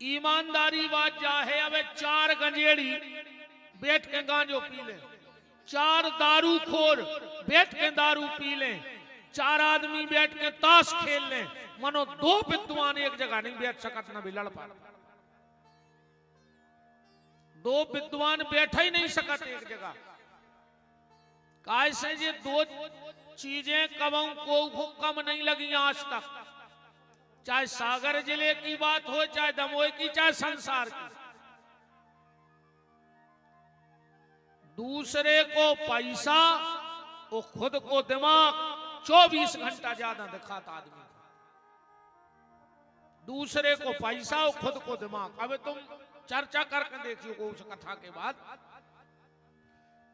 ईमानदारी बात जा है। अब 4 गंजेड़ी बैठ के गांजो पी ले, 4 दारू खोर बैठ के दारू पी ले, 4 आदमी बैठ के ताश खेल ले, मनो 2 विद्वान एक जगह नहीं बैठ सकत, ना भी लड़ पा। 2 विद्वान बैठ ही नहीं सकत एक जगह। कैसे ये 2 चीजें कबों को कम नहीं लगी आज तक, चाहे सागर जिले की बात हो, चाहे दमोह की, चाहे संसार की। दूसरे को पैसा और खुद को दिमाग 24 घंटा ज्यादा दिखाता आदमी। दूसरे को पैसा और खुद को दिमाग। अब तुम चर्चा करके देखियो को उस कथा के बाद,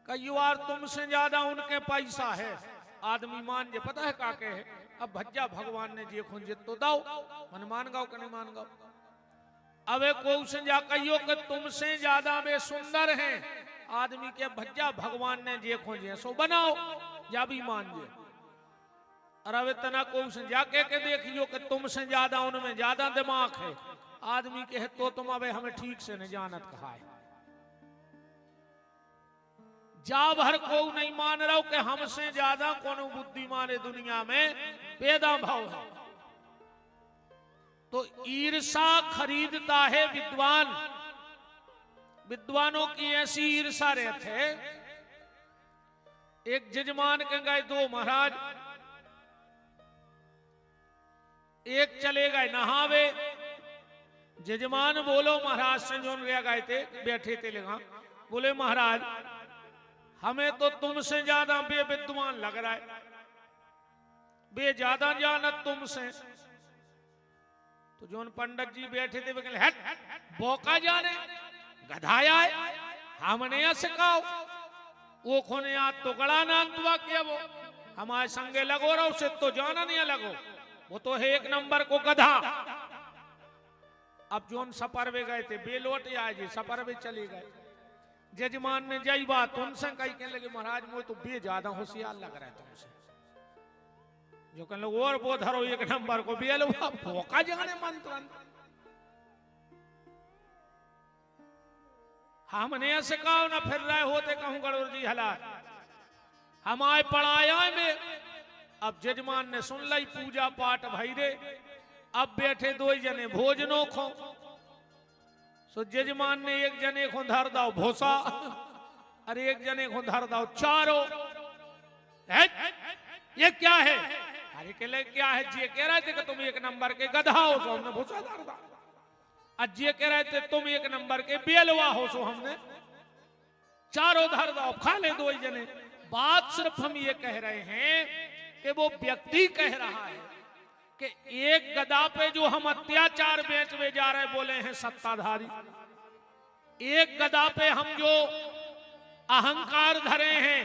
कई बार तुमसे ज्यादा उनके पैसा है, आदमी मान जे पता है काके है। अब भज्जा भगवान ने जे खुन जित तो दाओ, मन मान गाओ कि नहीं मान गाओ। अब को से जा कहियो कि तुमसे ज्यादा वे सुंदर हैं, आदमी के भज्जा भगवान ने जे खोजे सो बनाओ, या भी मान जे। और अब इतना को से जाके के देखियो कि तुमसे ज्यादा उनमें ज्यादा दिमाग है, आदमी के है तो तुम अब हमें ठीक से नहीं जानत कहा है। जा भर को नहीं मान रहा कि हमसे ज्यादा कौन बुद्धिमान है दुनिया में, पैदा भाव है। तो ईर्षा खरीदता है विद्वान। विद्वानों की ऐसी ईर्षा रहते। एक जजमान के गए 2 महाराज, एक चले गए नहावे। जजमान बोलो महाराज से जो गए थे बैठे थे लगा, बोले महाराज हमें तो तुमसे ज्यादा बेविद्वान लग रहा है, बे ज्यादा जानत तुमसे। तो जोन पंडित जी बैठे थे वे हट बोका जाने गधाया है, हमने सिखाओ। वो खोने याद तो गड़ा नांतवा किया, वो हमारे संगे लगो रहो से तो जाना नहीं लगो, वो तो है 1 नंबर को गधा। अब जोन सफर में गए थे बेलोट आए जी, सफर में चले गए। जजमान ने जय बात उनसे कही कहने लगे महाराज मुझे तो बे ज्यादा होशियार लग रहा है तुमसे। जो कहने लगे और वो धरो 1 नंबर को बेल भोका जाने मंत्र। हमने ऐसे कहा ना फिर रहे होते कहूं गड़ोर जी हला हमारे पढ़ाया में। अब जजमान ने सुन ली पूजा पाठ भाई रे। अब बैठे 2 जने भोजनों खो। सो जजमान ने 1 जने को धर दाओ भोसा, अरे 1 जने को धर दाओ चारों। ये क्या है? अरे के लिए क्या है जी? कह रहे थे कि तुम 1 नंबर के गधा हो, सो हमने भोसा धर दा। आज ये कह रहे थे तुम 1 नंबर के बेलवा हो, सो हमने चारों धर दाओ। खा ले 2 जने। बात सिर्फ हम ये कह रहे हैं कि वो व्यक्ति कह रहा है कि एक गदा पे जो हम अत्याचार बेचने जा रहे बोले हैं सत्ताधारी, एक गदा पे हम जो अहंकार धरे हैं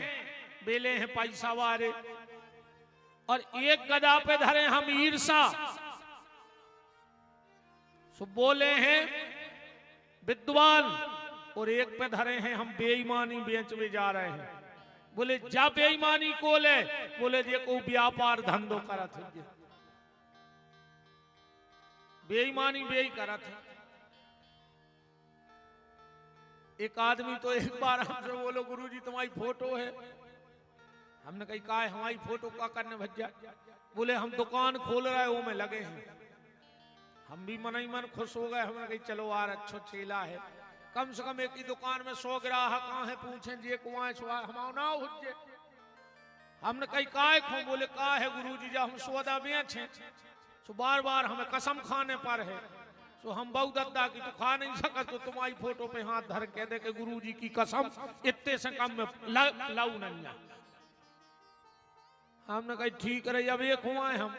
बेले हैं पैसा वाले, और एक गदा पे धरे हम ईर्षा सो बोले हैं विद्वान, और एक पे धरे हैं हम बेईमानी बेचने जा रहे हैं। बोले जा बेईमानी को ले, बोले जे को व्यापार धंधो करा थे, बेईमानी बेई करा था। एक आदमी तो एक बार हमसे बोलो गुरुजी तुम्हारी फोटो है। हमने कही का है हमारी फोटो का करने भज्जा? बोले हम दुकान खोल रहे वो में लगे हैं। हम भी मन ही मन खुश हो गए। हमने कही चलो यार अच्छा चेला है, कम से कम एक ही दुकान में 100 ग्राहक कहाँ है पूछें जे कुआं हमारा ना हुज्जे। हमने कही का खो? बोले का है गुरुजी जब हम सौदा बेच हैं सो बार बार हमें कसम खाने पर है, सो हम बहुत अद्दा की तो खा नहीं सकत, तो तुम्हारी फोटो पे हाथ धर के दे के गुरुजी की कसम इतने से कम में लाऊ नहीं। हमने कही ठीक रही। अब एक हुआ है हम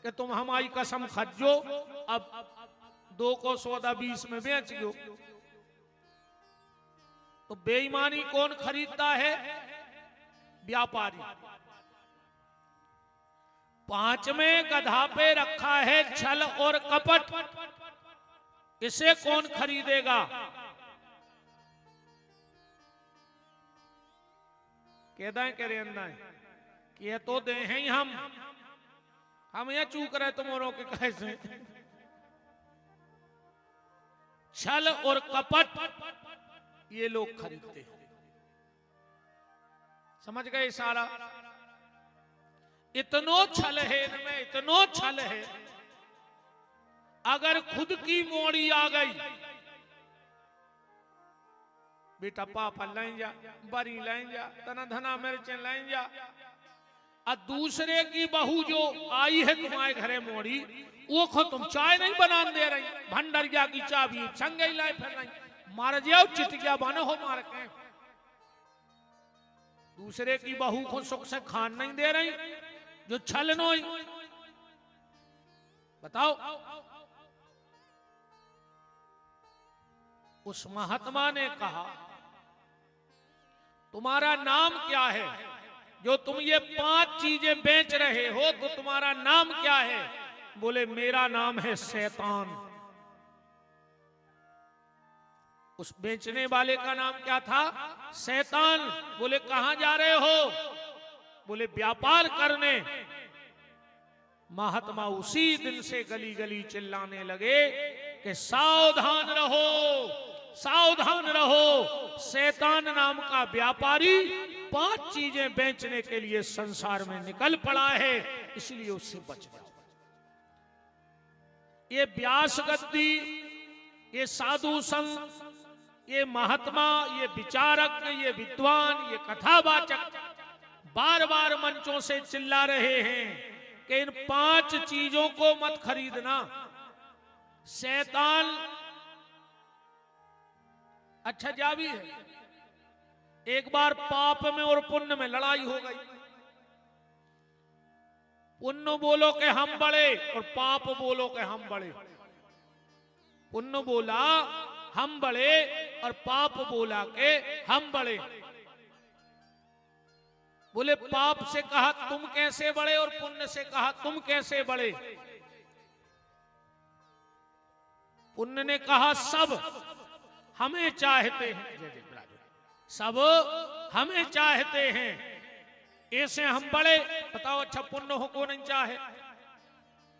कि तुम हमारी कसम खज्जो, अब 2 को सौदा 20 में बेच गयो। तो बेईमानी कौन खरीदता है? व्यापारी। 5वें गधा पे रखा है छल और कपट, इसे कौन खरीदेगा? कहदा करे अंदा कि तो दे हैं ही हम ये चूक रहे तुम औरों के कैसे। छल और कपट ये लोग खरीदते हैं। समझ गए सारा? इतनो छल है इनमें, इतनो छल है, अगर खुद की मोड़ी आ गई, बेटा पापा लाइन जा, बरी लाइन जा, तना धना मिर्चें लाइन जा, और दूसरे की बहू जो आई है तुम्हारे घरे मोड़ी, वो को तुम चाय नहीं बना दे रही, भंडरिया की चाबी संगे लाए फिर नहीं, मार जाओ चिटिया बनो हो मार के। दूसरे की बहू को सुख से खान नहीं दे रही, जो छल नोई। बताओ, उस महात्मा ने कहा तुम्हारा नाम क्या है? जो तुम ये 5 चीजें बेच रहे हो तो तुम्हारा नाम क्या है? बोले मेरा नाम है शैतान। उस बेचने वाले का नाम क्या था? शैतान। बोले कहां जा रहे हो? बोले व्यापार करने। महात्मा उसी दिन से गली गली चिल्लाने लगे कि सावधान रहो, सावधान रहो, शैतान नाम का व्यापारी 5 चीजें बेचने के लिए संसार में निकल पड़ा है, इसलिए उससे बच जाओ। ये व्यास गद्दी, ये साधु संत, ये महात्मा, ये विचारक, ये विद्वान, ये कथावाचक बार बार मंचों से चिल्ला रहे हैं कि इन 5 चीजों को मत खरीदना। शैतान अच्छा जावी है। एक बार पाप में और पुण्य में लड़ाई हो गई। पुण्य बोलो कि हम बड़े और पाप बोलो कि हम बड़े। पुण्य बोला हम बड़े और पाप बोला के हम बड़े। बोले पाप से कहा तुम कैसे बड़े और पुण्य से कहा तुम कैसे बड़े। पुण्य ने कहा सब हमें चाहते हैं, सब हमें चाहते हैं, ऐसे हम बड़े। बताओ अच्छा पुण्य हो को नहीं चाहे?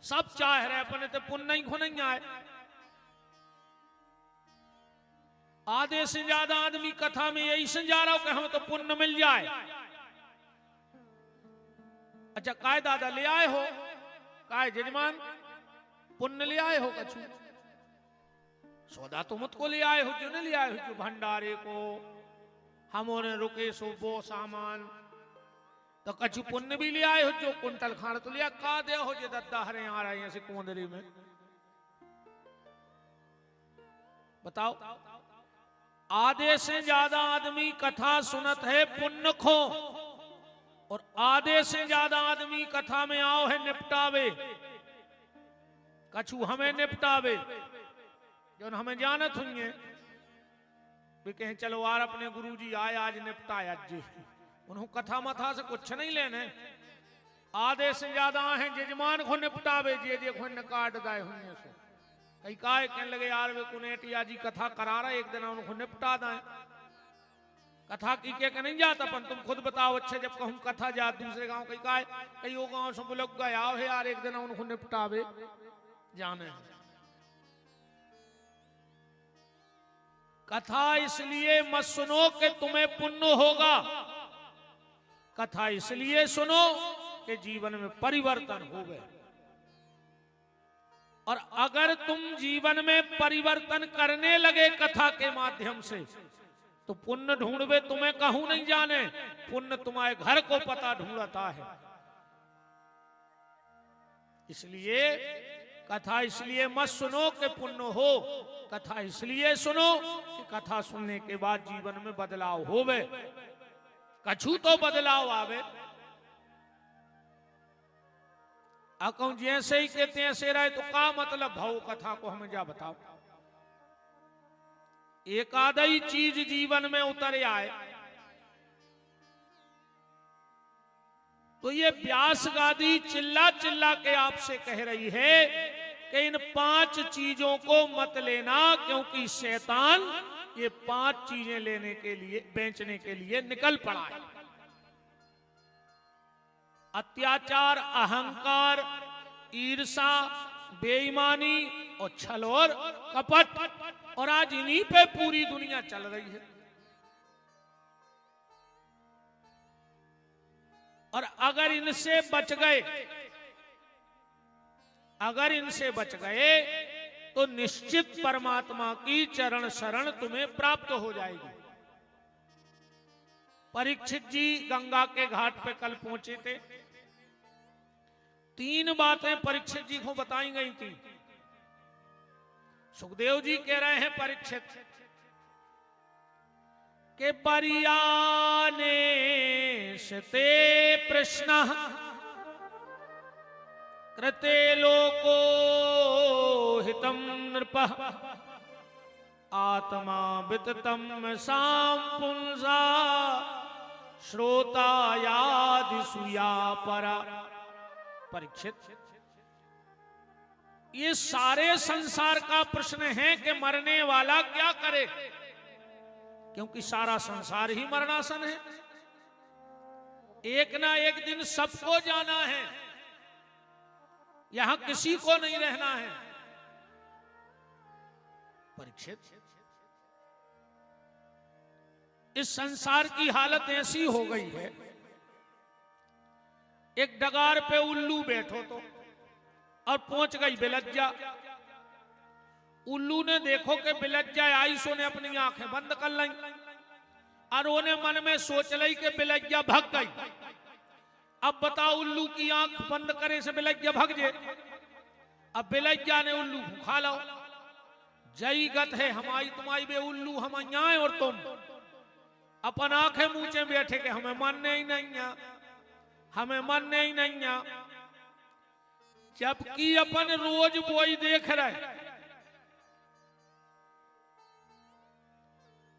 सब चाह रहे अपने तो पुण्य नहीं को नहीं आए। आधे से ज्यादा आदमी कथा में यही समझा रहा हो कि हमें तो पुण्य मिल जाए। अच्छा काय दादा ले आए हो? काय जजमान पुण्य ले आए हो? कछु सौदा तो मुझको ले आए हो, जो नहीं ले आए हो, जो भंडारे को हमने रुके सो वो सामान तो कछु पुण्य भी ले आए हो, जो कुंटल खान तो लिया का दे हो, जो दद्दा हरे आ रहे हैं ऐसे कुंदरी में। बताओ आधे से ज्यादा आदमी कथा सुनत है पुण्य खो, और आधे से ज्यादा आदमी कथा में आओ है निपटावे। कछु हमें निपटावे जो हमें जानत हुई है, वे कहें चलो यार अपने गुरुजी आए आज निपटाया जी, उन्होंने कथा मथा से कुछ नहीं लेने। आधे से ज्यादा हैं जजमान को निपटावे जे जे को न काट गए हुए सो कई काय कहने लगे यार वे कुनेटिया जी कथा करा रहा, एक दिन उनको निपटा दें। कथा की के नहीं जाता अपन तुम खुद बताओ। अच्छा जब कहूं कथा जा दूसरे गांव कई काय कई वो गांव से लोग गया है यार एक दिन उनको निपटावे जाने। कथा इसलिए मत सुनो कि तुम्हें पुण्य होगा, कथा इसलिए सुनो कि जीवन में परिवर्तन हो गए। और अगर तुम जीवन में परिवर्तन करने लगे कथा के माध्यम से तो पुण्य ढूंढवे तुम्हें कहूं नहीं जाने, पुण्य तुम्हारे घर को पता ढूंढता है। इसलिए कथा इसलिए मत सुनो कि पुण्य हो, कथा इसलिए सुनो कि कथा सुनने के बाद जीवन में बदलाव होवे, कछु तो बदलाव आवे। अकौ जैसे ही कहते हैं ऐसे रहे तो का मतलब भाव कथा को हमें जा बताओ। एक आधा ही चीज जीवन में उतर आए तो ये व्यास गादी चिल्ला चिल्ला के आपसे कह रही है कि इन 5 चीजों को मत लेना, क्योंकि शैतान ये 5 चीजें लेने के लिए बेचने के लिए निकल पड़ा है। अत्याचार, अहंकार, ईर्षा, बेईमानी और छल और कपट, और आज इन्हीं पे पूरी दुनिया चल रही है। और अगर इनसे बच गए, अगर इनसे बच गए तो निश्चित परमात्मा की चरण शरण तुम्हें प्राप्त हो जाएगी। परीक्षित जी गंगा के घाट पे कल पहुंचे थे। 3 बातें परीक्षित जी को बताई गई थी। सुखदेव जी कह रहे हैं परीक्षित के बरियाने शते प्रश्न कृते लोको हितम नृप आत्मा विततम साम पुंसा श्रोता यादिसूया परा। परीक्षित, ये सारे संसार का प्रश्न है कि मरने वाला क्या करे, क्योंकि सारा संसार ही मरणासन है। एक ना एक दिन सबको जाना है, यहां किसी को नहीं रहना है। परीक्षित, इस संसार की हालत ऐसी हो गई है, एक डगार पे उल्लू बैठो तो और पहुंच गई बिलज्जा। उल्लू ने देखो कि बिलज्जा आई, सो ने अपनी आंखें बंद कर ली और उन्हें मन में सोच ली कि बिलज्जा भाग गई। अब बताओ, उल्लू की आंख बंद करे से बिलज्जा भाग जाए? अब बिलज्जा ने उल्लू को खा लो। जई गत है हमारी तुम्हारी बे उल्लू, हम आए और तुम अपन आंखें मूचे बैठे के हमें मानने ही नहीं आ, हमें मानने ही नहीं आ। जबकि अपन रोज बोई देख रहे,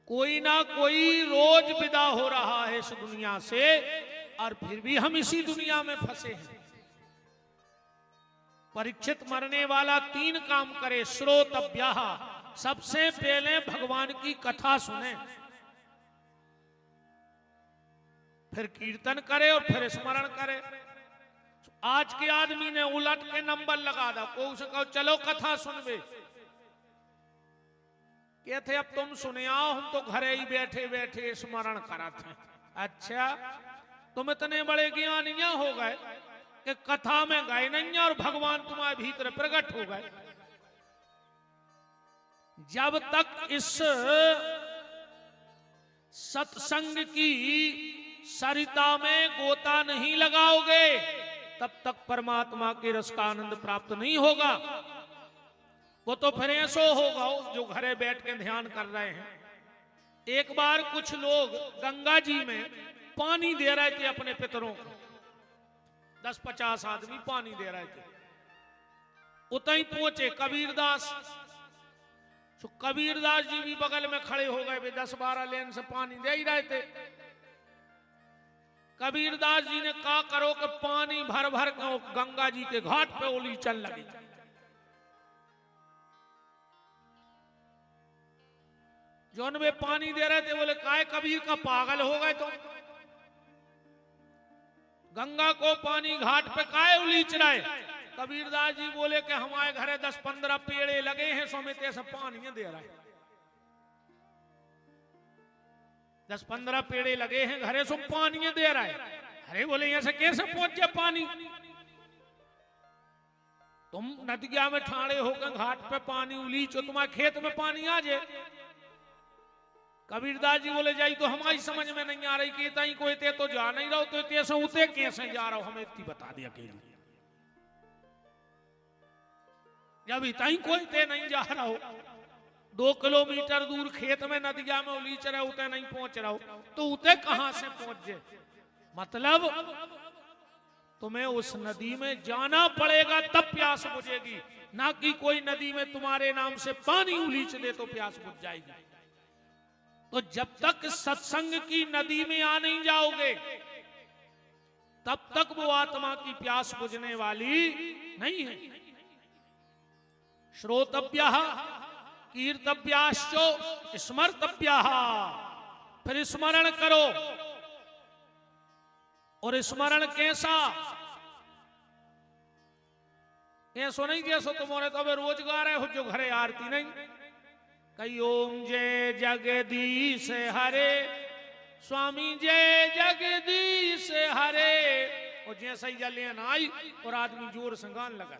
कोई ना कोई रोज विदा हो रहा है इस दुनिया से, और फिर भी हम इसी दुनिया में फंसे हैं। परीक्षित, मरने वाला 3 काम करे। श्रोतव्यः, सबसे पहले भगवान की कथा सुने, फिर कीर्तन करे और फिर स्मरण करे। आज के आदमी ने उलट के नंबर लगा दा, को उसे कहो चलो कथा सुनवे, कहते अब तुम सुने आओ, हम तो घरे ही बैठे बैठे स्मरण करते हैं। अच्छा, तुम इतने बड़े ज्ञानिया हो गए कि कथा में गए नहीं और भगवान तुम्हारे भीतर प्रकट हो गए। जब तक इस सत्संग की सरिता में गोता नहीं लगाओगे, तब तक परमात्मा के रस का आनंद प्राप्त नहीं होगा। वो तो फिर ऐसो होगा जो घरे बैठ के ध्यान कर रहे हैं। एक बार कुछ लोग गंगा जी में पानी दे रहे थे अपने पितरों को, 10-50 आदमी पानी दे रहे थे। उतई पहुंचे कबीरदास। तो कबीरदास जी भी बगल में खड़े हो गए, वे 10-12 लेन से पानी दे ही रहे थे। कबीरदास जी ने कहा करो कि पानी भर भर गंगा जी के घाट पे ओली चल लगी। जो वे पानी दे रहे थे बोले काय कबीर का पागल हो गए तुम, गंगा को पानी घाट पे काय उलीच रहे? कबीरदास जी बोले कि हमारे घरे 10-15 पेड़े लगे हैं, सो में से पानी दे रहा है। 10-15 पेड़े लगे हैं घरे, सो पानी दे रहा है। अरे बोले यहां से कैसे पहुंच जाए पानी? तुम नदिया में ठाड़े होकर घाट पे पानी उलीचो, तुम्हारे खेत में पानी आ जाए। कबीरदास जी बोले जाई तो हमारी समझ में नहीं आ रही कि ताई कोई ते तो जा नहीं रहो, तो ते से उते कैसे जा रहा हो, हमें इतनी बता दिया अकेली। जब इताई कोई ते नहीं जा रहा हो, 2 किलोमीटर दूर खेत में नदिया में उलीच रहे, उते नहीं पहुंच रहा हो, तो उते कहां से पहुंच जाए? मतलब तुम्हें उस नदी में जाना पड़ेगा तब प्यास बुझेगी, ना कि कोई नदी में तुम्हारे नाम से पानी उलीच दे तो प्यास बुझ जाएगी। तो जब तक सत्संग की नदी में आ नहीं जाओगे, तब तक वो आत्मा की प्यास बुझने वाली नहीं है। श्रोतव्यः कीर्तव्याश्चो स्मर्तव्यः, फिर स्मरण करो। और स्मरण कैसा? ऐसो नहीं जैसो तुम्हारे तो अबे रोजगार है हो जो घरे आरती नहीं कई ओम जय जगदीश हरे स्वामी जय जगदीश हरे और जैसा ही जलियन आई और आदमी जोर से गान लगा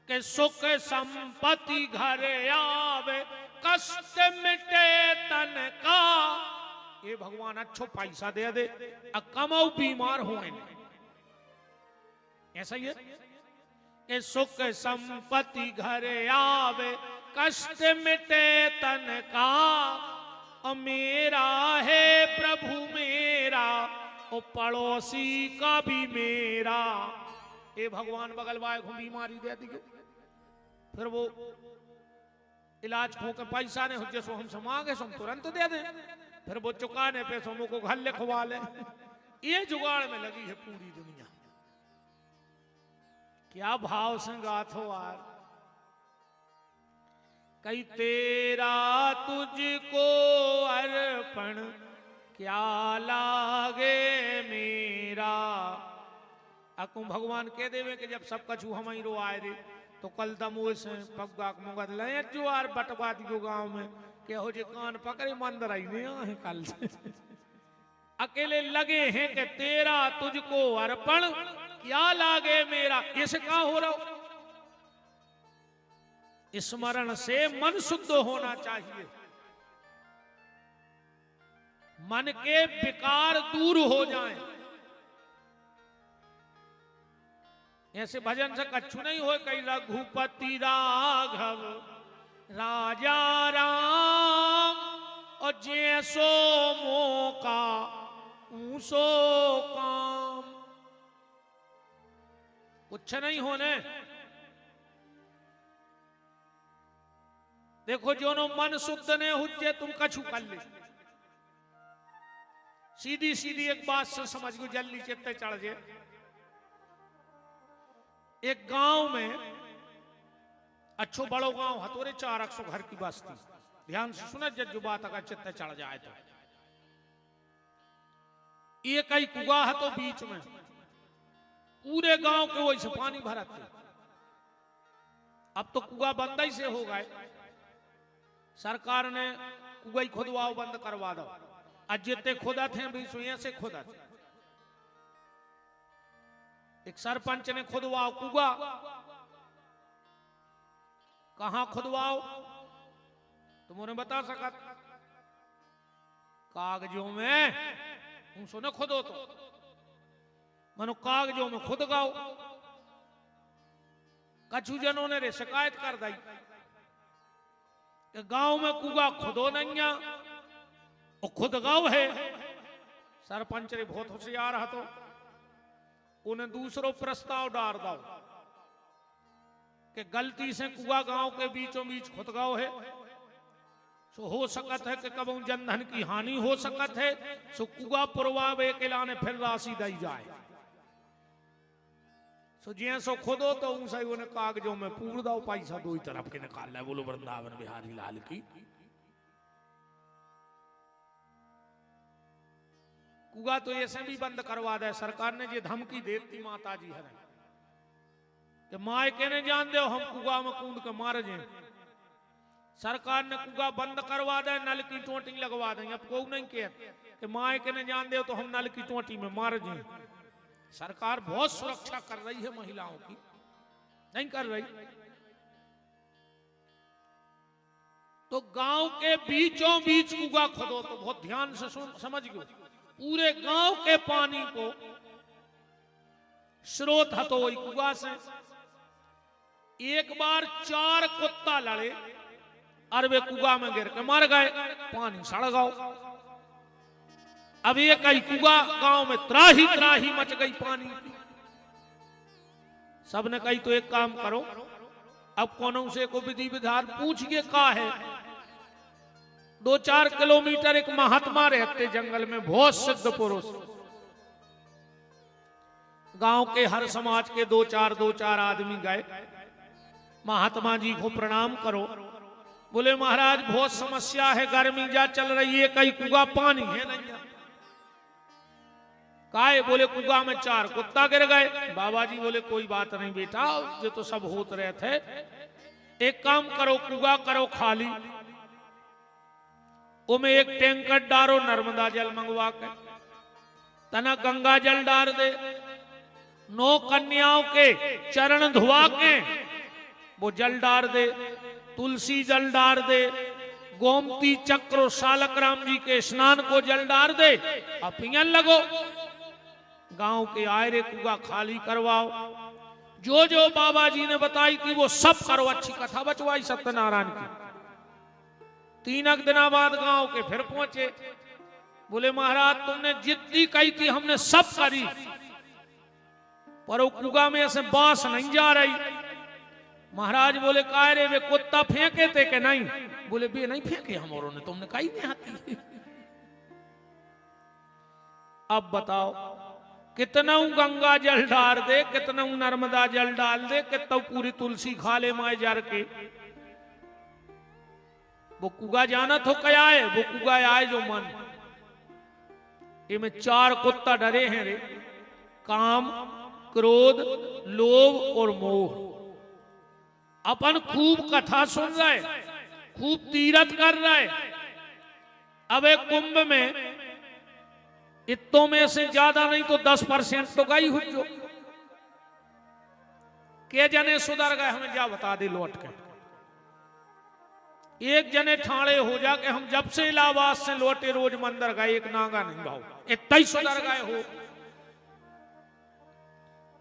के सुख संपत्ति घरे आवे कष्ट मिटे तन का ये भगवान अच्छो पैसा दे दे कमाओ बीमार हुए ऐसा ही है कि सुख संपत्ति घरे आवे कष्ट मिटे तन का और मेरा है प्रभु मेरा और पड़ोसी का भी मेरा ये भगवान बगल वाले को बीमारी दे दी फिर वो इलाज खो के पैसा नहीं हो जैसो हम मांगे सो हम तुरंत दे दें फिर वो चुकाने पे सोमो को घर लिखवा ले ये जुगाड़ में लगी है पूरी दुनिया क्या भाव से गाथ हो यार कई तेरा तुझको अर्पण क्या लागे मेरा अकु भगवान कह देवे कि जब सब कछु हम ही रो आए रे तो कल दमो से पग्गा मुगद ले जो आर बटवा दियो गांव में के हो जे कान पकड़े मंदिर आई नहीं है कल से अकेले लगे हैं कि तेरा तुझको अर्पण क्या लागे मेरा इसका हो रहा स्मरण से मन शुद्ध होना चाहिए मन के विकार दूर हो जाएं ऐसे भजन से कछु नहीं हो कई रघुपति राघव राजा राम और जैसो मौका ऊसो काम कुछ नहीं होने देखो जो नो मन शुद्ध ने हुज्जे तुम कछु कर ले सीधी सीधी एक बात से समझ गो जल्दी चित्ते चढ़ जाए एक गांव में अच्छो बड़ो गांव हतोरे 400 घर की बस्ती ध्यान से सुना जो बात अगर चित्ते चढ़ जाए तो ये कई कुआ है तो बीच में पूरे गांव के वही से पानी भरा थे अब तो कुआ बंद ही से हो गए सरकार ने कुआ खुदवाओ बंद करवा दो आज जितने खुदा थे भी सुइया से खुदा थे एक सरपंच ने खुदवाओ कुआ कहां खुदवाओ तुमने बता सका कागजों में सुनो खुदो तो मनो कागजों में खुद गाओ कछु जनों ने रे शिकायत कर दी कि गांव में कुआ खुदो नहीं और खुद गांव है सरपंच रे बहुत होशियार है तो उन्हें दूसरो प्रस्ताव डाल दो कि गलती से कुआ गांव के बीचों बीच खुद गांव है सो हो सकत है कि कब जनधन की हानि हो सकत है सो कुआ पुरवावे के लाने फिर राशि दी जाए सो जैसो खुदो तो उन सही उन्हें कागजों में पूर दो पैसा दो ही तरफ के निकाल है बोलो वृंदावन बिहारी लाल की कुआ तो ऐसे भी बंद करवा दे सरकार ने ये धमकी देती माता जी है कि माए कहने जान दो हम कुआ में कूद के मार जाए सरकार ने कुआ बंद करवा दे नल की टोटी लगवा दें अब को नहीं कह कि माए कहने जान दो तो हम नल की टोटी में मार जाए सरकार बहुत सुरक्षा कर रही है महिलाओं की नहीं कर रही तो गांव के बीचों बीच कुआ खोदो तो बहुत ध्यान से समझ गयो पूरे गांव के पानी को स्रोत हतो वही कुआ से एक बार 4 कुत्ता लड़े और वे कुआ में गिर के मर गए पानी सड़ गया अब ये कई कुआ गांव में त्राही मच गई पानी की सबने कही तो एक काम करो अब कौनों से को विधि विधान पूछिए का है 2-4 किलोमीटर एक महात्मा रहते जंगल में बहुत सिद्ध पुरुष गांव के हर समाज के 2-4 आदमी गए महात्मा जी को प्रणाम करो बोले महाराज बहुत समस्या है गर्मी जा चल रही है कई कुआ पानी है नहीं काय? बोले कुआ में 4 कुत्ता गिर गए। बाबा जी बोले कोई बात नहीं बेटा, ये तो सब होत रहे थे। एक काम करो, कुआ करो खाली, उमें एक टैंकर डारो नर्मदा जल मंगवा के, तना गंगा जल डाल दे, 9 कन्याओं के चरण धुआ के वो जल डाल दे, तुलसी जल डाल दे, गोमती चक्र सालक राम जी के स्नान को जल डाल दे, अपियन लगो, गांव के आयरे कुआ खाली करवाओ। जो जो बाबा जी ने बताई थी वो सब करो। अच्छी कथा बचवाई सत्यनारायण की। 3 दिन बाद गांव के फिर पहुंचे। बोले महाराज तुमने जितनी कही थी हमने सब करी, पर वो कुआ में ऐसे बांस नहीं जा रही। महाराज बोले काय रे, वे कुत्ता फेंके थे कि नहीं? बोले बे नहीं फेंके हमारों ने, तुमने कही नहीं आती। अब बताओ, कितना गंगा जल डाल दे, कितना नर्मदा जल डाल दे, कितना पूरी तुलसी खा ले माए जार के, वो कुआ जाना तो क्या है? वो कुआ आए जो मन। ये में 4 कुत्ता डरे हैं रे, काम, क्रोध, लोभ और मोह। अपन खूब कथा सुन रहे, खूब तीरथ कर रहे। अब एक कुंभ में इतों में से ज्यादा नहीं तो 10% तो गई हुई। जो के जने सुधर गए हमें जा बता दे लौट के। एक जने ठाणे हो जा के हम जब से इलाहाबाद से लौटे रोज मंदिर गए, एक नागा नहीं भाव, इतना ही सुधर गए हो।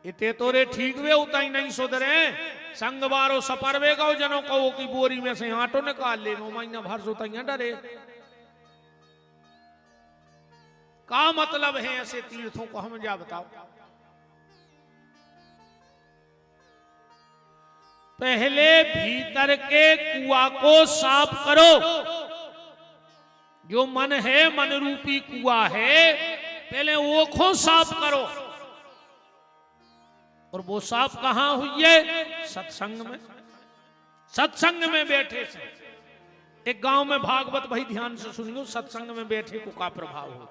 इतने तो रे ठीक वे उतना ही नहीं सुधरे। संग बारो सपरवे गो जनों कहो कि बोरी में से आटो निकाल ले, महीना भर सो तैयार डरे। का मतलब है ऐसे तीर्थों को? हम जा बताओ। पहले भीतर के कुआ को साफ करो। जो मन है, मन रूपी कुआ है, पहले वो को साफ करो। और वो साफ कहां हुई है? सत्संग में। सत्संग में बैठे से। एक गांव में भागवत भाई ध्यान से सुनियो, सत्संग में बैठे को का प्रभाव हो।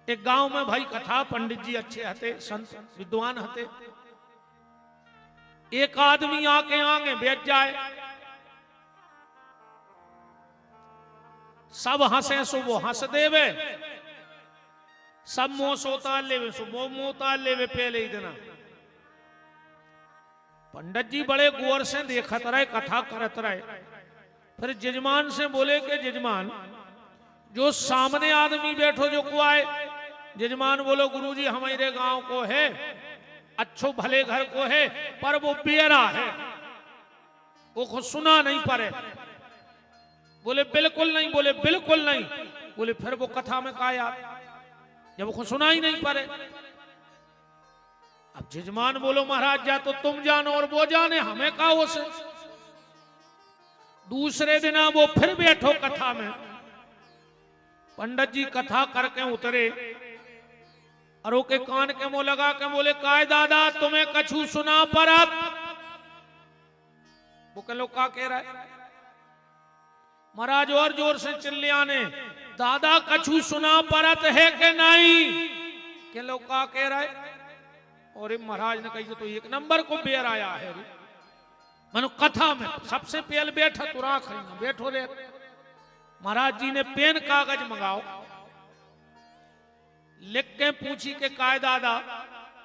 एक गांव में भाई कथा, पंडित जी अच्छे हते, संत विद्वान हते। एक आदमी आके आगे बैठ जाए, सब हंसे सो वो हंस देवे, सब मुंह सोता लेवे सो वो मुंह ताल लेवे। पहले ही दिन पंडित जी बड़े गौर से देखत रहे, कथा करत रहे। फिर जजमान से बोले कि जजमान, जो सामने आदमी बैठो जो को आए। जजमान बोलो गुरुजी हमारे गांव को है, अच्छो भले घर को है, पर वो बेरा है, वो खुद सुना नहीं पारे। बोले बिल्कुल नहीं। बोले बिल्कुल नहीं। बोले फिर वो कथा में का यार, जब वो सुना ही नहीं पारे। अब जजमान बोलो महाराज जा तो तुम जानो और वो जाने, हमें का वो से। दूसरे दिन वो फिर बैठो कथा में। पंडित जी कथा करके उतरे और ओके कान के मुंह लगा के बोले काय दादा तुम्हें कछु सुना परत? वो के लोग का कह रहा है? महाराज और जोर से चिल्लाने, दादा कछु सुना परत है कि नहीं? के लोग का कह रहा है? और महाराज ने कही तो 1 नंबर को बेर आया है। मनु कथा में सबसे पहले बैठा तो राख बैठो रे। महाराज जी ने पेन कागज मंगाओ, लिख के पूछी के काय दादा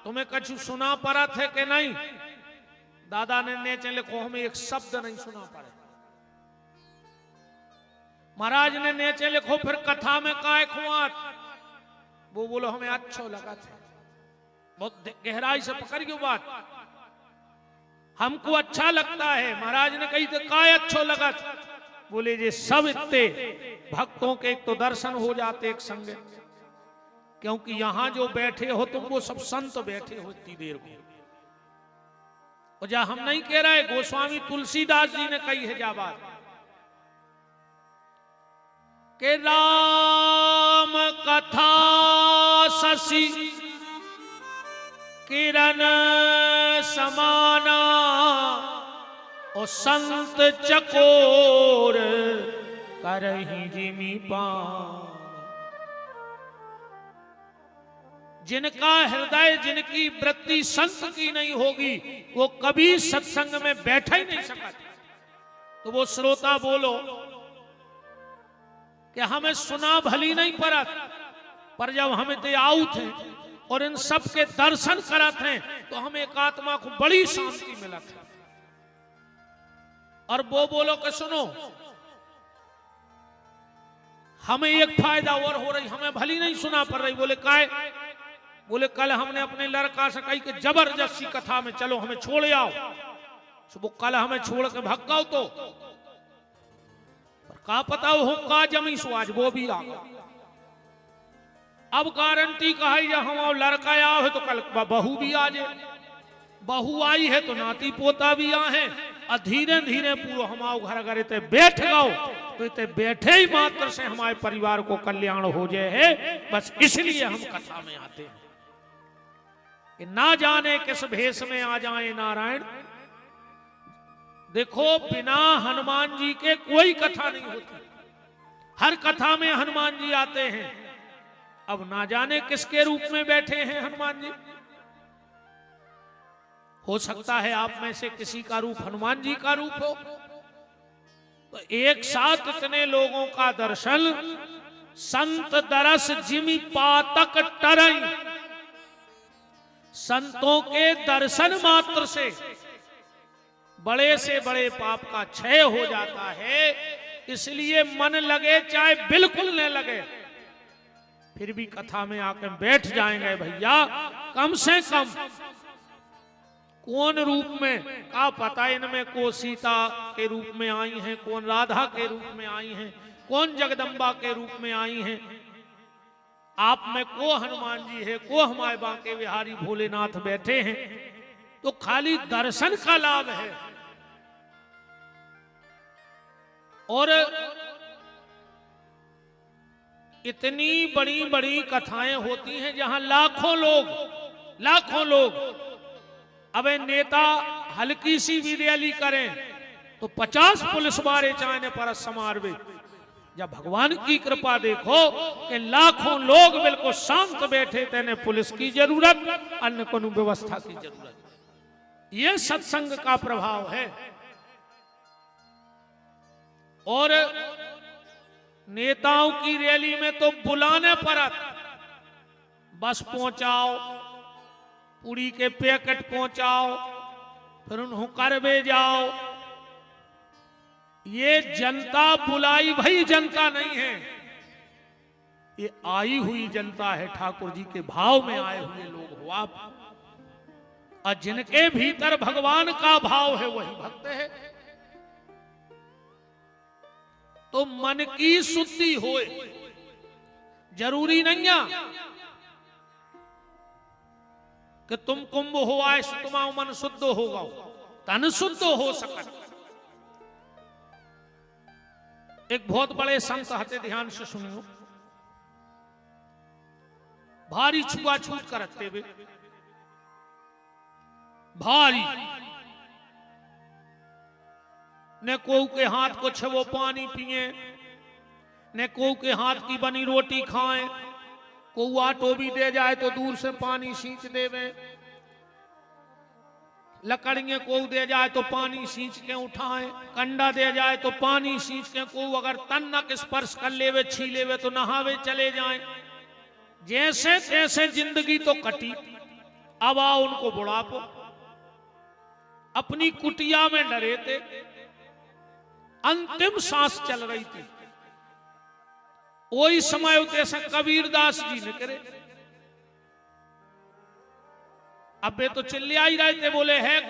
तुम्हें कछु सुना परत है कि नहीं? दादा ने नीचे लिखो हमें एक शब्द नहीं सुना पड़े। महाराज ने नीचे लिखो फिर कथा में काय खुआत? वो बोलो हमें अच्छो लगा था। बहुत गहराई से पकड़ियो बात, हमको अच्छा लगता है। महाराज ने कही तो काय अच्छो लगा? बोले जे सब इतने भक्तों के एक तो दर्शन हो जाते एक संग, क्योंकि यहां जो बैठे हो तुम वो सब संत बैठे हो इतनी देर को। और जा हम नहीं कह रहे, गोस्वामी तुलसीदास जी ने कही है जा बात के राम कथा शशि किरण समाना और संत चकोर करही जिमी पान। जिनका हृदय, जिनकी वृत्ति संत की नहीं होगी, वो कभी सत्संग में बैठ ही नहीं सकता। तो वो श्रोता बोलो कि हमें सुना भली नहीं परत, पर जब हम इतने आऊ थे और इन सब के दर्शन करत हैं तो हमें एक आत्मा को बड़ी शांति मिलत है। और वो बोलो कि सुनो, हमें एक फायदा और हो रही, हमें भली नहीं सुना पड़ रही। बोले काहे? बोले कल हमने अपने लड़का से कही कि जबरदस्ती कथा में चलो, हमें छोड़ आओ। तो वो कल हमें छोड़ के भगाओ तो पर का पता हो का जमी सो आज वो भी आ गया। अब गारंटी कहा या हम लड़का आओ है तो कल बहू भी आ जाए, बहू आई है तो नाती पोता भी आ है। और धीरे धीरे पूरा हमारे घर अगर इतने बैठ गओ तो इतने बैठे ही मात्र से हमारे परिवार को कल्याण हो जाए है। बस इसलिए हम कथा में आते हैं कि ना जाने किस भेष में आ जाए नारायण। देखो बिना हनुमान जी के कोई कथा नहीं होती, हर कथा में हनुमान जी आते हैं। अब ना जाने किसके रूप में बैठे हैं हनुमान जी। हो सकता है आप में से किसी का रूप हनुमान जी का रूप हो। तो एक साथ इतने लोगों का दर्शन, संत दरस जिमि पातक टरई, संतों के दर्शन मात्र से बड़े से बड़े पाप का क्षय हो जाता है। इसलिए मन लगे चाहे बिल्कुल न लगे, फिर भी कथा में आकर बैठ जाएंगे भैया। कम से कम कौन रूप में का पता, इनमें को सीता के रूप में आई हैं, कौन राधा के रूप में आई हैं, कौन जगदम्बा के रूप में आई हैं। आप में को हनुमान जी है, को हमारे बांके बिहारी भोलेनाथ बैठे हैं। तो खाली दर्शन का लाभ है। और इतनी बड़ी बड़ी कथाएं होती हैं जहां लाखों लोग अब नेता हल्की सी भी रैली करें तो 50 पुलिस वाले चाहने पर समारवे। जब भगवान की कृपा देखो कि लाखों लोग बिल्कुल शांत बैठे, तेने पुलिस की जरूरत, अन्य को व्यवस्था की जरूरत। यह सत्संग का प्रभाव है। और नेताओं की रैली में तो बुलाने पर बस पहुंचाओ, पूरी के पैकेट पहुंचाओ, फिर उन्हों करवे जाओ। ये जनता बुलाई भई जनता नहीं है, ये आई हुई जनता है। ठाकुर जी के भाव में आए हुए लोग हो आप, और जिनके भीतर भगवान का भाव है वही भक्त है। तो मन की शुद्धि होए, जरूरी नहीं है कि तुम कुंभ हो आए तुम्हारा मन शुद्ध होगा, तन शुद्ध हो सकता। एक बहुत बड़े संत हते, ध्यान से सुनियो, भारी छुआछूत करते हुए, भारी न को के हाथ को छवो पानी पिए, न को के हाथ की बनी रोटी खाएं, को आटो भी दे जाए तो दूर से पानी सींच देवे, लकड़ियां को दे जाए तो पानी सींच के उठाएं, कंडा दे जाए तो पानी सींच के, को अगर तन नक स्पर्श कर लेवे छीलेवे तो नहावे चले जाएं। जैसे तैसे जिंदगी तो कटी। अब आओ उनको बुढ़ापो, अपनी कुटिया में डरे थे, अंतिम सांस चल रही थी। वही समय उते से कबीरदास जी ने करे। अबे तो चिल्ला ही रहे थे, बोले है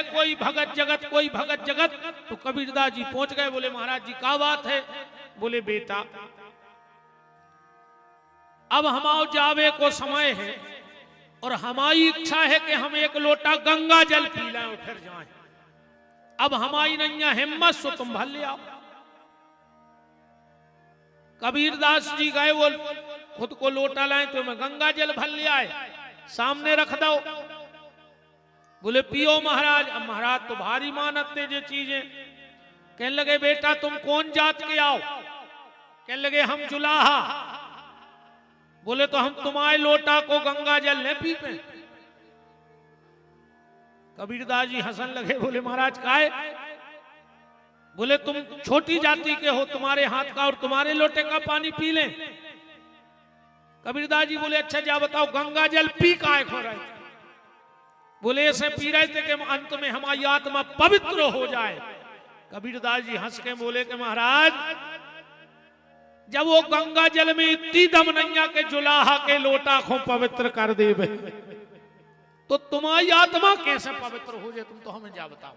कोई भगत जगत, कोई भगत जगत। तो कबीरदास जी पहुंच गए, बोले महाराज जी क्या बात है? बोले बेटा अब हमाओ जावे को समय है और हमारी इच्छा है कि हम एक लोटा गंगा जल पी लें और फिर जाएं। अब हमारी नैया हिम्मत सो तुम भर ले आओ। कबीरदास जी गए, वो खुद को लोटा लाए तो मैं गंगा जल भर ले आए, सामने रख दो। बोले पियो महाराज। अब महाराज तो भारी मानते जे चीजें। कहने लगे बेटा तुम कौन जात के आओ? कहने लगे हम जुलाहा। बोले तो हम तुम्हारे लोटा को गंगा जल ने पी पे। कबीरदास जी हंसन लगे, बोले महाराज काहे? बोले तुम छोटी जाति के हो, तुम्हारे हाथ का और तुम्हारे लोटे का पानी पी लें? कबीरदास जी बोले अच्छा जा बताओ गंगा जल पी काहे खो रहे? बोले ऐसे पी रहे थे कि अंत में हमारी आत्मा पवित्र हो जाए। कबीरदास जी हंस के बोले कि महाराज जब वो गंगा जल में इतनी दम नैया के जुलाहा के लोटा को पवित्र कर दे तो तुम्हारी आत्मा कैसे पवित्र हो जाए? तुम तो हमें जा बताओ।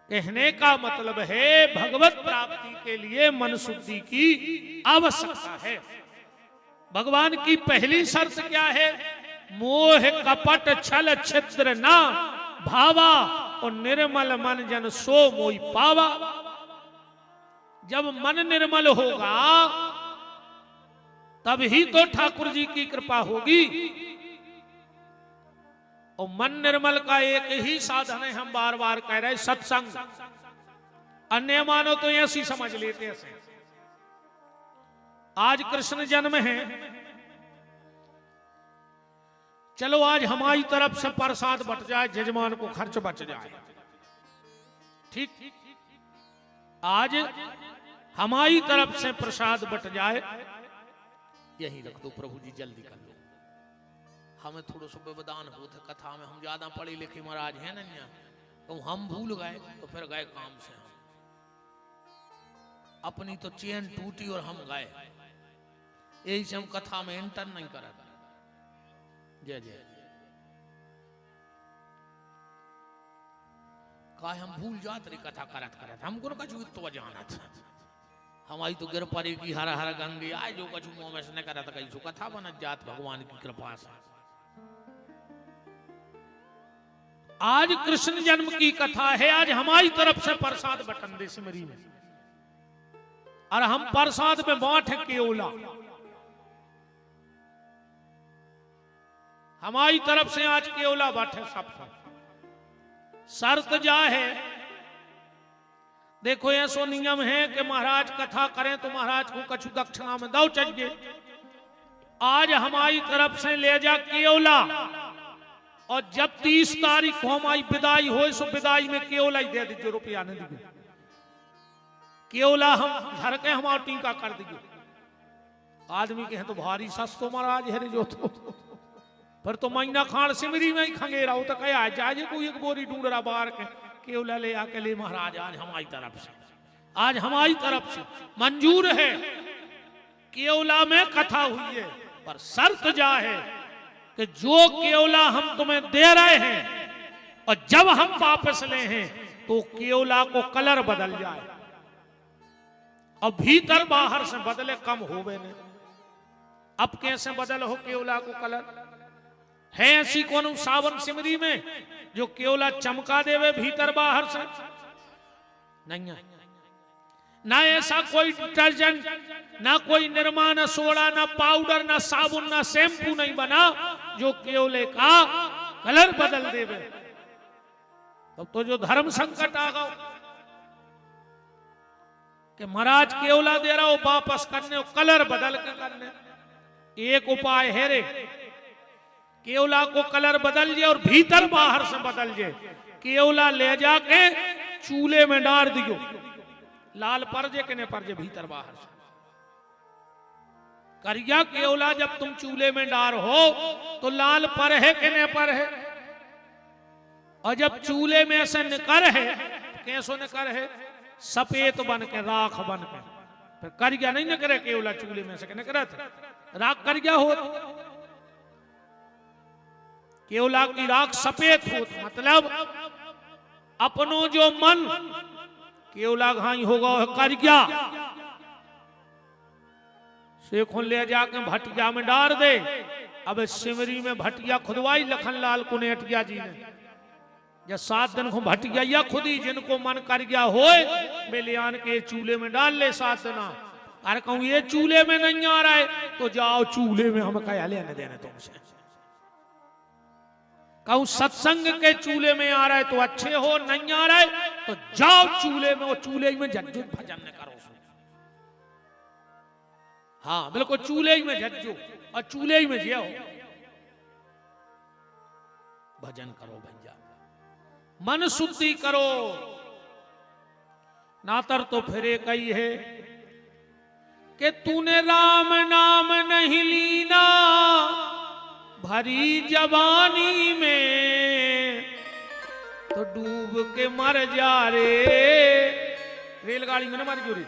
कहने का मतलब है भगवत प्राप्ति के लिए मन शुद्धि की आवश्यकता है। भगवान की पहली शर्त क्या है? मोह कपट छल छिद्र ना भावा और निर्मल मन जन सो मोई पावा। जब मन निर्मल होगा तब ही तो ठाकुर जी की कृपा होगी। और मन निर्मल का एक ही साधन है, हम बार बार कह रहे हैं, सत्संग। अन्य मानो तो ऐसी समझ लेते हैं। आज कृष्ण जन्म है, चलो आज हमारी तरफ से प्रसाद बट जाए, जजमान को खर्च बच जाए, ठीक। आज हमारी तरफ से प्रसाद बट जाए, यही रख दो प्रभु जी, जल्दी कर लो। हमें थोड़ा सा व्यवधान होता कथा में, हम ज्यादा पढ़े लिखे महाराज है ना, तो हम भूल गए तो फिर गए काम से। हम अपनी तो चेन टूटी और हम गए, यही से हम कथा में एंटर नहीं करा। जय जय का हम भूल जात रही कथा करत करत, हमको ना कछु तो जानत हमारी तो गिर पड़े की हरा हरा गंगे आए जो कछु मुंह में से न करा था, कहीं कथा बनत जात भगवान की कृपा से। आज कृष्ण जन्म की कथा है, आज हमारी तरफ से प्रसाद बटन दे सिमरी में, और हम प्रसाद में बांट केवला। हमारी तरफ से आज केवला बांटे सबको। शर्त जा है, देखो ऐसो नियम है कि महाराज कथा करें तो महाराज को कछु दक्षिणा में दो चाहिए। आज हमारी तरफ से ले जा केवला, और जब 30 तारीख को हमारी विदाई हो, सो विदाई में केवला ही दे दीजिए, रुपया नहीं दीजिए। केवला हम घर के हमारा टीका कर दीजिए। आदमी के हैं तो भारी सस्तो महाराज है जो, तो पर तो महीना खान सिमरी में ही खंगेरा हो तो कहा जाए कोई एक बोरी ढूंढ रहा बाहर के केवला ले आके ले महाराज। आज हमारी तरफ से, आज हमारी तरफ से मंजूर है, केवला में कथा हुई है, पर शर्त जा है कि जो केवला हम तुम्हें दे रहे हैं और जब हम वापस ले हैं तो केवला को कलर बदल जाए, और भीतर बाहर से बदले, कम होवे नहीं। अब कैसे बदल हो केवला को कलर? है ऐसी कौन सावन सिमरी में जो केवला चमका देवे भीतर बाहर से? नहीं है। ना ऐसा कोई डिटर्जेंट, ना कोई निर्मा, ना सोडा, ना पाउडर, ना साबुन, ना शैम्पू नहीं बना जो केवले का कलर बदल देवे। तब तो जो धर्म संकट आ गया कि महाराज केवला दे रहा हो वापस करने, कलर बदल के करने। एक उपाय है रे, केवला को कलर बदल जे और भीतर बाहर से बदल जे। केवला ले जाके चूल्हे में डाल दियो, लाल पर जे के ने पर जे भीतर बाहर से करिया। केवला जब तुम चूल्हे में डाल हो तो लाल पर है कि ने पर है, और जब चूल्हे में से निकर है, कैसो निकर है? सफेद बन के, राख बन के। फिर करिया नहीं निकरे केवला चूल्हे में से निकरा था, राख करिया हो। केवला की राख सफेद हो, मतलब अपनो जो मन केवला घाई होगा कर गया, शेखों ले जाके भटिया में डाल दे। अब सिमरी में भटिया खुदवाई लखनलाल कुनेटिया जी ने, जब 7 दिन को भटिया या खुदी, जिनको मन कर गया हो वे ले आन के चूल्हे में डाल ले 7 दिन। अरे कहूं ये चूल्हे में नहीं आ रहा है तो जाओ चूल्हे में, हम क्या लेने देने तुमसे। कहूं सत्संग के चूल्हे में आ रहा है तो अच्छे हो, नहीं आ रहा है तो जाओ चूल्हे में, और चूल्हे में झंझट भजन करो। हाँ बिल्कुल चूल्हे ही में झज्जो और चूल्हे ही में जियो। भजन करो भैया, मन शुद्धि करो, नातर तो फिर एक ही है कि तूने राम नाम नहीं लीना भरी जवानी में तो डूब के मर जा रे। रेलगाड़ी में न मर जो रे,